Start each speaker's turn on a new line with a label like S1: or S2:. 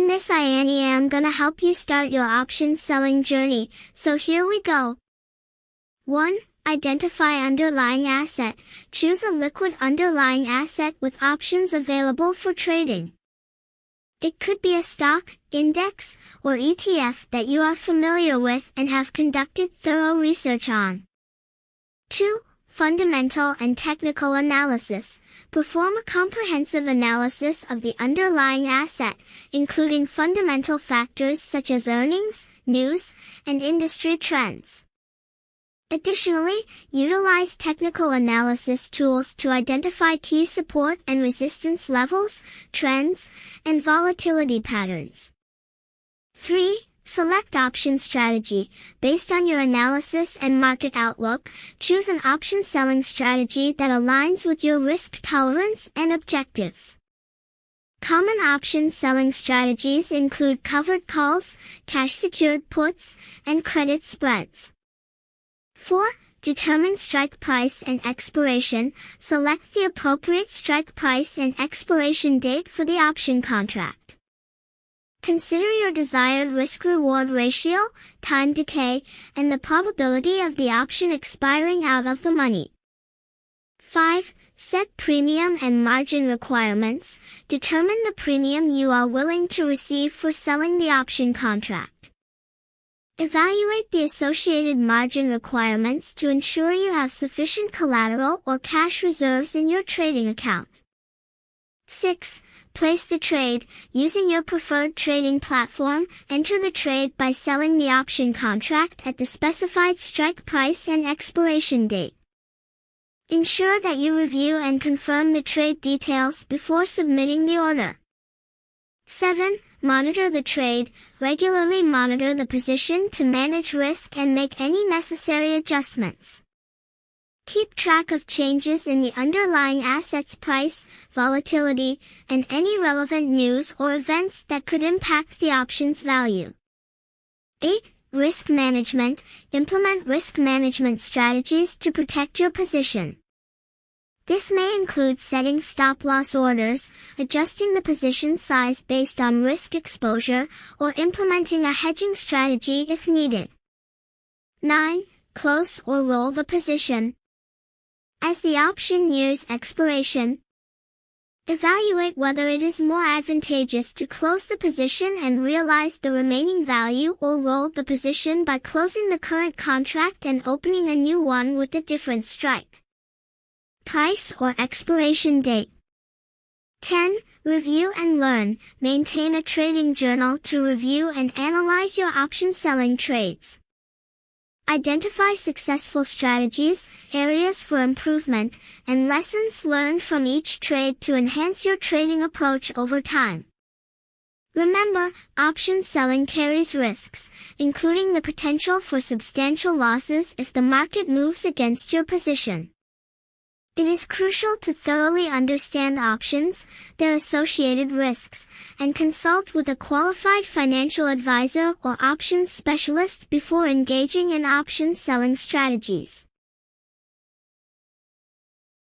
S1: In this Annie am gonna help you start your option selling journey, so here we go. 1. Identify underlying asset. Choose a liquid underlying asset with options available for trading. It could be a stock, index, or ETF that you are familiar with and have conducted thorough research on. 2. Fundamental and technical analysis. Perform a comprehensive analysis of the underlying asset, including fundamental factors such as earnings, news, and industry trends. Additionally, utilize technical analysis tools to identify key support and resistance levels, trends, and volatility patterns. 3. Select option strategy. Based on your analysis and market outlook, choose an option selling strategy that aligns with your risk tolerance and objectives. Common option selling strategies include covered calls, cash-secured puts, and credit spreads. 4. Determine strike price and expiration. Select the appropriate strike price and expiration date for the option contract. Consider your desired risk-reward ratio, time decay, and the probability of the option expiring out of the money. 5. Set premium and margin requirements. Determine the premium you are willing to receive for selling the option contract. Evaluate the associated margin requirements to ensure you have sufficient collateral or cash reserves in your trading account. 6. Place the trade. Using your preferred trading platform, enter the trade by selling the option contract at the specified strike price and expiration date. Ensure that you review and confirm the trade details before submitting the order. 7. Monitor the trade. Regularly monitor the position to manage risk and make any necessary adjustments. Keep track of changes in the underlying asset's price, volatility, and any relevant news or events that could impact the option's value. 8. Risk management. Implement risk management strategies to protect your position. This may include setting stop-loss orders, adjusting the position size based on risk exposure, or implementing a hedging strategy if needed. 9. Close or roll the position. As the option nears expiration, evaluate whether it is more advantageous to close the position and realize the remaining value or roll the position by closing the current contract and opening a new one with a different strike price or expiration date. 10. Review and learn. Maintain a trading journal to review and analyze your option selling trades. Identify successful strategies, areas for improvement, and lessons learned from each trade to enhance your trading approach over time. Remember, option selling carries risks, including the potential for substantial losses if the market moves against your position. It is crucial to thoroughly understand options, their associated risks, and consult with a qualified financial advisor or options specialist before engaging in option selling strategies.